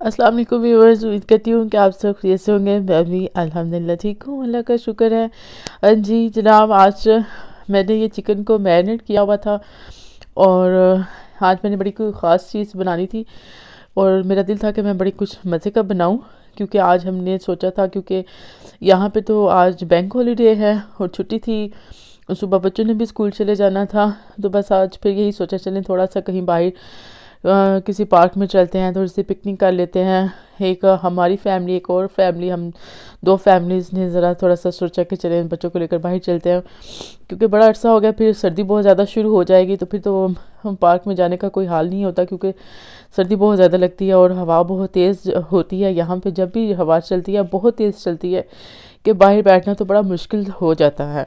अस्सलाम वालेकुम व्यूअर्स, उम्मीद करती हूँ कि आप सब खैरियत से होंगे। मैं भी अल्हम्दुलिल्लाह ठीक हूँ, अल्लाह का शुक्र है। जी जनाब, आज मैंने ये चिकन को मैरिनेट किया हुआ था और आज मैंने बड़ी कोई ख़ास चीज़ बनानी थी और मेरा दिल था कि मैं बड़ी कुछ मज़े का बनाऊँ, क्योंकि आज हमने सोचा था, क्योंकि यहाँ पे तो आज बैंक हॉलीडे है और छुट्टी थी। सुबह बच्चों ने भी स्कूल चले जाना था, तो बस आज फिर यही सोचा चलें थोड़ा सा कहीं बाहर किसी पार्क में चलते हैं, थोड़ी सी पिकनिक कर लेते हैं। एक हमारी फैमिली, एक और फैमिली, हम दो फैमिलीज़ ने ज़रा थोड़ा सा सोचा कि चलें बच्चों को लेकर बाहर चलते हैं, क्योंकि बड़ा अरसा हो गया, फिर सर्दी बहुत ज़्यादा शुरू हो जाएगी तो फिर तो हम पार्क में जाने का कोई हाल नहीं होता, क्योंकि सर्दी बहुत ज़्यादा लगती है और हवा बहुत तेज़ होती है। यहाँ पे जब भी हवा चलती है बहुत तेज़ चलती है कि बाहर बैठना तो बड़ा मुश्किल हो जाता है।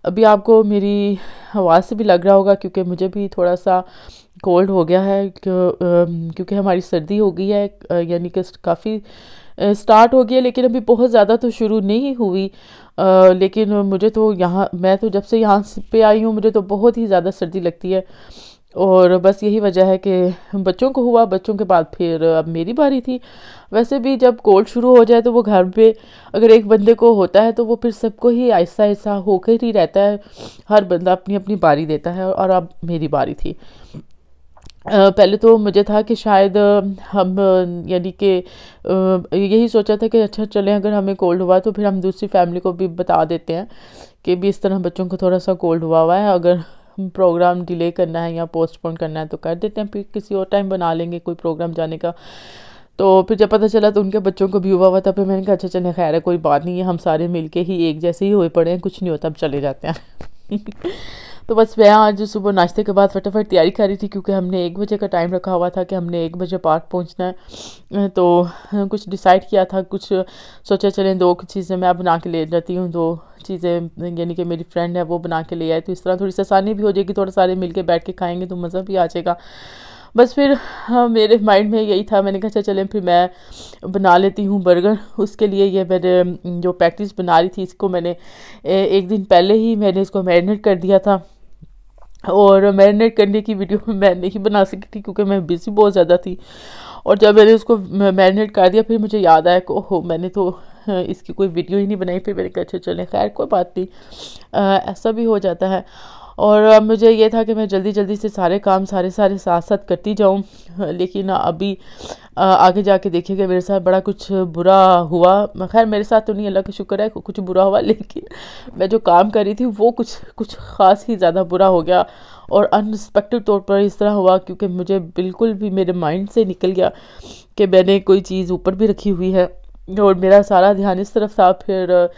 अभी आपको मेरी आवाज़ से भी लग रहा होगा, क्योंकि मुझे भी थोड़ा सा कोल्ड हो गया है, क्योंकि हमारी सर्दी हो गई है, यानी कि काफ़ी स्टार्ट हो गई है, लेकिन अभी बहुत ज़्यादा तो शुरू नहीं हुई। लेकिन मुझे तो यहाँ, मैं तो जब से यहाँ पे आई हूँ मुझे तो बहुत ही ज़्यादा सर्दी लगती है और बस यही वजह है कि बच्चों को हुआ, बच्चों के बाद फिर अब मेरी बारी थी। वैसे भी जब कोल्ड शुरू हो जाए तो वो घर पे अगर एक बंदे को होता है तो वो फिर सबको ही ऐसा ऐसा होकर ही रहता है, हर बंदा अपनी अपनी बारी देता है और अब मेरी बारी थी। पहले तो मुझे था कि शायद हम यानी कि यही सोचा था कि अच्छा चलें, अगर हमें कोल्ड हुआ तो फिर हम दूसरी फैमिली को भी बता देते हैं कि भी इस तरह बच्चों को थोड़ा सा कोल्ड हुआ है, अगर प्रोग्राम डिले करना है या पोस्टपोन करना है तो कर देते हैं, फिर किसी और टाइम बना लेंगे कोई प्रोग्राम जाने का। तो फिर जब पता चला तो उनके बच्चों को भी हुआ था, फिर मैंने कहा अच्छा चलें, खैर है कोई बात नहीं है, हम सारे मिलके ही एक जैसे ही हुए पड़े हैं, कुछ नहीं होता, अब चले जाते हैं। तो बस मैं आज सुबह नाश्ते के बाद फटाफट तैयारी कर रही थी, क्योंकि हमने 1 बजे का टाइम रखा हुआ था कि हमने 1 बजे पार्क पहुंचना है। तो कुछ डिसाइड किया था, कुछ सोचा चलें दो चीज़ें मैं बना के ले जाती हूँ, दो चीज़ें यानी कि मेरी फ्रेंड है वो बना के ले आए, तो इस तरह थोड़ी सी आसानी भी हो जाएगी, थोड़ा सारे मिल के बैठ के खाएँगे तो मज़ा भी आ जाएगा। बस फिर हाँ, मेरे माइंड में यही था, मैंने कहा अच्छा चलें फिर मैं बना लेती हूँ बर्गर। उसके लिए ये मैंने जो पैटीज़ बना रही थी, इसको मैंने एक दिन पहले ही मैंने इसको मैरिनेट कर दिया था और मैरिनेट करने की वीडियो मैं नहीं बना सकी थी क्योंकि मैं बिज़ी बहुत ज़्यादा थी। और जब मैंने उसको मैरिनेट कर दिया फिर मुझे याद आया कि ओहो, मैंने तो इसकी कोई वीडियो ही नहीं बनाई। फिर मैंने कहा अच्छा चलें, खैर कोई बात नहीं, ऐसा भी हो जाता है। और अब मुझे ये था कि मैं जल्दी जल्दी से सारे काम सारे सारे साथ साथ करती जाऊं, लेकिन अभी आगे जाके देखिएगा मेरे साथ बड़ा कुछ बुरा हुआ। खैर मेरे साथ तो नहीं, अल्लाह का शुक्र है, कुछ बुरा हुआ, लेकिन मैं जो काम कर रही थी वो कुछ कुछ ख़ास ही ज़्यादा बुरा हो गया और अनएक्सपेक्टेड तौर पर इस तरह हुआ, क्योंकि मुझे बिल्कुल भी मेरे माइंड से निकल गया कि मैंने कोई चीज़ ऊपर भी रखी हुई है और मेरा सारा ध्यान इस तरफ था। फिर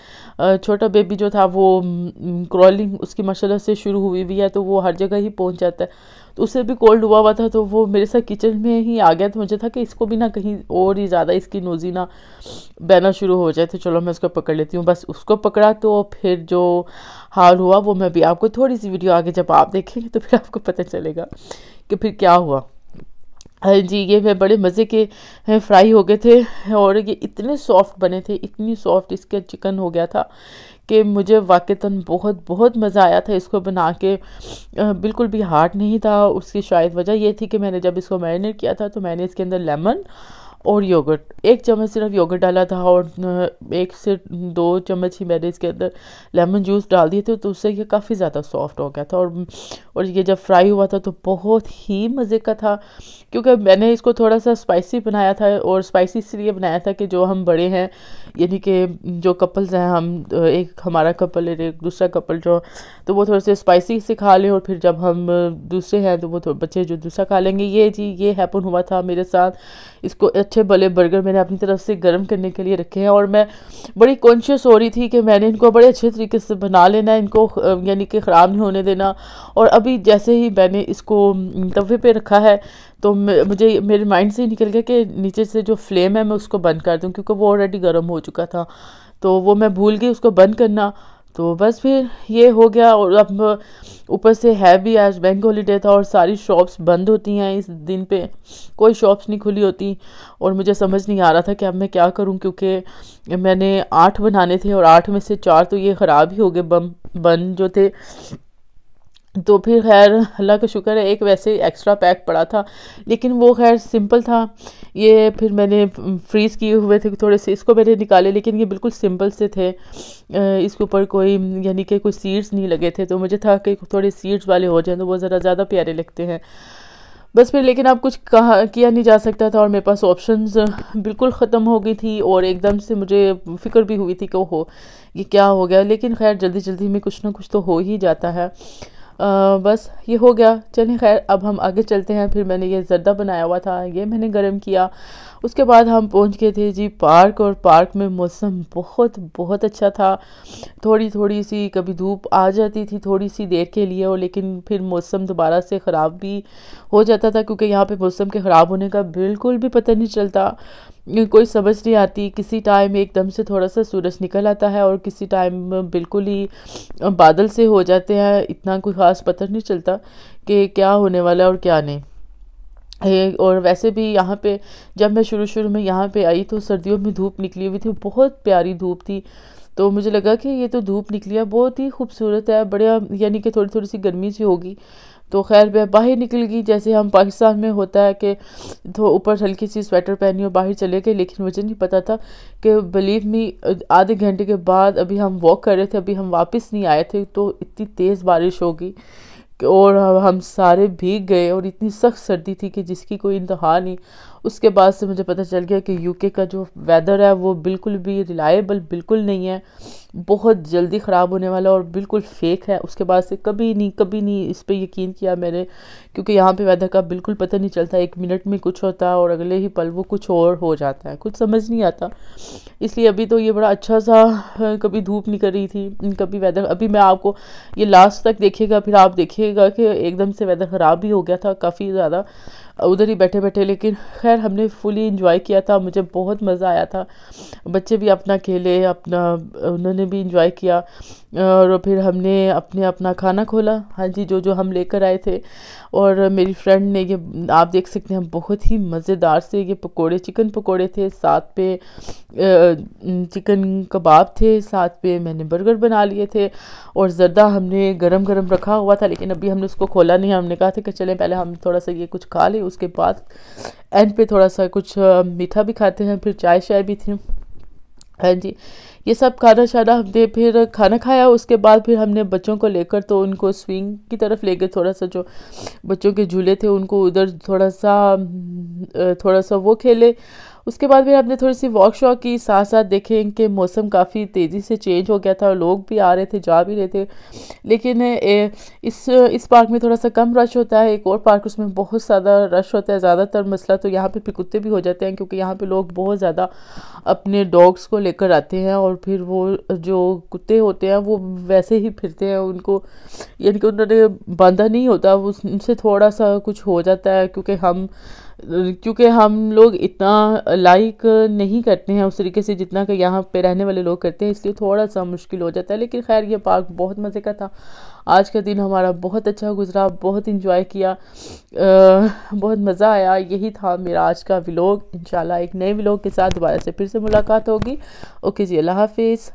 छोटा बेबी जो था वो क्रॉलिंग उसकी माशाल्लाह से शुरू हुई हुई है, तो वो हर जगह ही पहुंच जाता है, तो उससे भी कोल्ड हुआ हुआ था, तो वो मेरे साथ किचन में ही आ गया। तो मुझे था कि इसको भी ना कहीं और ही ज़्यादा इसकी नोज़ी ना बहना शुरू हो जाए, तो चलो मैं उसको पकड़ लेती हूँ। बस उसको पकड़ा तो फिर जो हाल हुआ वो मैं भी आपको थोड़ी सी वीडियो आगे जब आप देखेंगे तो फिर आपको पता चलेगा कि फिर क्या हुआ। हाँ जी, ये मैं बड़े मज़े के फ्राई हो गए थे और ये इतने सॉफ्ट बने थे, इतनी सॉफ्ट इसका चिकन हो गया था कि मुझे वाक़ईतन बहुत बहुत मज़ा आया था इसको बना के। बिल्कुल भी हार्ड नहीं था। उसकी शायद वजह ये थी कि मैंने जब इसको मैरिनेट किया था तो मैंने इसके अंदर लेमन और योगर्ट, 1 चम्मच सिर्फ योगर्ट डाला था और 1 से 2 चम्मच ही मैंने इसके अंदर लेमन जूस डाल दिए थे, तो उससे ये काफ़ी ज़्यादा सॉफ्ट हो गया था। और ये जब फ्राई हुआ था तो बहुत ही मज़े का था, क्योंकि मैंने इसको थोड़ा सा स्पाइसी बनाया था। और स्पाइसी इसलिए बनाया था कि जो हम बड़े हैं, यानी कि जो कपल्स हैं, हम एक हमारा कपल है एक दूसरा कपल जो, तो वो थोड़े से स्पाइसी से खा लें, और फिर जब हम दूसरे हैं तो वो बच्चे जो दूसरा खा लेंगे। ये जी ये हैपन हुआ था मेरे साथ। इसको अच्छे भले बर्गर मैंने अपनी तरफ से गर्म करने के लिए रखे हैं और मैं बड़ी कॉन्शियस हो रही थी कि मैंने इनको बड़े अच्छे तरीके से बना लेना है, इनको यानी कि ख़राब नहीं होने देना। और अभी जैसे ही मैंने इसको तवे पे रखा है तो मुझे मेरे माइंड से ही निकल गया कि नीचे से जो फ्लेम है मैं उसको बंद कर दूं, क्योंकि वो ऑलरेडी गर्म हो चुका था, तो वो मैं भूल गई उसको बंद करना। तो बस फिर ये हो गया। और अब ऊपर से है भी आज बैंक हॉलीडे था और सारी शॉप्स बंद होती हैं इस दिन पे, कोई शॉप्स नहीं खुली होती। और मुझे समझ नहीं आ रहा था कि अब मैं क्या करूं, क्योंकि मैंने 8 बनाने थे और 8 में से 4 तो ये ख़राब ही हो गए, बन जो थे। तो फिर खैर अल्लाह का शुक्र है एक वैसे एक्स्ट्रा पैक पड़ा था, लेकिन वो खैर सिंपल था। ये फिर मैंने फ्रीज़ किए हुए थे थोड़े से, इसको मैंने निकाले, लेकिन ये बिल्कुल सिंपल से थे। इसके ऊपर कोई यानी कि कोई सीड्स नहीं लगे थे, तो मुझे था कि थोड़े सीड्स वाले हो जाएं तो वो ज़रा ज़्यादा प्यारे लगते हैं। बस फिर लेकिन अब कुछ कहा किया नहीं जा सकता था, और मेरे पास ऑप्शंस बिल्कुल ख़त्म हो गई थी, और एकदम से मुझे फ़िक्र भी हुई थी कि ओहो ये क्या हो गया। लेकिन खैर जल्दी जल्दी में कुछ ना कुछ तो हो ही जाता है। बस ये हो गया। चलिए खैर अब हम आगे चलते हैं। फिर मैंने ये ज़र्दा बनाया हुआ था, ये मैंने गर्म किया। उसके बाद हम पहुंच गए थे जी पार्क, और पार्क में मौसम बहुत बहुत अच्छा था। थोड़ी थोड़ी सी कभी धूप आ जाती थी थोड़ी सी देर के लिए, और लेकिन फिर मौसम दोबारा से ख़राब भी हो जाता था, क्योंकि यहाँ पे मौसम के ख़राब होने का बिल्कुल भी पता नहीं चलता। कोई समझ नहीं आती, किसी टाइम एकदम से थोड़ा सा सूरज निकल आता है, और किसी टाइम बिल्कुल ही बादल से हो जाते हैं। इतना कोई ख़ास पता नहीं चलता कि क्या होने वाला है और क्या नहीं। और वैसे भी यहाँ पे जब मैं शुरू शुरू में यहाँ पे आई तो सर्दियों में धूप निकली हुई थी, बहुत प्यारी धूप थी। तो मुझे लगा कि ये तो धूप निकली है बहुत ही खूबसूरत है, बढ़िया, यानी कि थोड़ी थोड़ी सी गर्मी सी होगी। तो खैर मैं बाहर निकल गई, जैसे हम पाकिस्तान में होता है कि तो ऊपर हल्की सी स्वेटर पहनी और बाहर चले गए। लेकिन मुझे नहीं पता था कि बिलीव मी आधे घंटे के बाद अभी हम वॉक कर रहे थे, अभी हम वापस नहीं आए थे तो इतनी तेज़ बारिश होगी, और हम सारे भीग गए, और इतनी सख्त सर्दी थी कि जिसकी कोई इंतहा नहीं। उसके बाद से मुझे पता चल गया कि यूके का जो वेदर है वो बिल्कुल भी रिलायबल बिल्कुल नहीं है, बहुत जल्दी ख़राब होने वाला और बिल्कुल फेक है। उसके बाद से कभी नहीं इस पे यकीन किया मैंने, क्योंकि यहाँ पे वेदर का बिल्कुल पता नहीं चलता, एक मिनट में कुछ होता है और अगले ही पल वो कुछ और हो जाता है, कुछ समझ नहीं आता। इसलिए अभी तो ये बड़ा अच्छा सा कभी धूप निकल रही थी, कभी वेदर, अभी मैं आपको ये लास्ट तक देखिएगा, फिर आप देखिएगा कि एकदम से वेदर ख़राब भी हो गया था काफ़ी ज़्यादा उधर ही बैठे बैठे। लेकिन खैर हमने फुली इंजॉय किया था, मुझे बहुत मज़ा आया था। बच्चे भी अपना खेले, अपना उन्होंने भी इंजॉय किया, और फिर हमने अपने अपना खाना खोला, हाँ जी, जो जो हम लेकर आए थे। और मेरी फ्रेंड ने ये आप देख सकते हैं बहुत ही मज़ेदार से ये पकोड़े, चिकन पकोड़े थे, साथ पे चिकन कबाब थे, साथ पे मैंने बर्गर बना लिए थे, और ज़र्दा हमने गरम गरम रखा हुआ था, लेकिन अभी हमने उसको खोला नहीं। हमने कहा था कि चलें पहले हम थोड़ा सा ये कुछ खा लें, उसके बाद एंड पे थोड़ा सा कुछ मीठा भी खाते हैं। फिर चाय शाय भी थी, हाँ जी। ये सब खाना शाना हमने फिर खाना खाया। उसके बाद फिर हमने बच्चों को लेकर तो उनको स्विंग की तरफ ले गए, थोड़ा सा जो बच्चों के झूले थे उनको उधर थोड़ा सा वो खेले। उसके बाद फिर हमने थोड़ी सी वॉक शॉक की, साथ साथ देखें कि मौसम काफ़ी तेज़ी से चेंज हो गया था, लोग भी आ रहे थे जा भी रहे थे। लेकिन इस पार्क में थोड़ा सा कम रश होता है, एक और पार्क उसमें बहुत ज़्यादा रश होता है। ज़्यादातर मसला तो यहाँ पे कुत्ते भी हो जाते हैं, क्योंकि यहाँ पे लोग बहुत ज़्यादा अपने डॉग्स को लेकर आते हैं, और फिर वो जो कुत्ते होते हैं वो वैसे ही फिरते हैं, उनको यानी कि उन्होंने बांधा नहीं होता, उनसे थोड़ा सा कुछ हो जाता है, क्योंकि हम लोग इतना लाइक नहीं करते हैं उस तरीके से जितना कि यहाँ पे रहने वाले लोग करते हैं, इसलिए थोड़ा सा मुश्किल हो जाता है। लेकिन खैर ये पार्क बहुत मज़े का था। आज का दिन हमारा बहुत अच्छा गुजरा, बहुत इंजॉय किया, बहुत मज़ा आया। यही था मेरा आज का व्लॉग। इंशाल्लाह एक नए व्लॉग के साथ दोबारा से फिर से मुलाकात होगी। ओके जी, अल्लाह हाफिज़।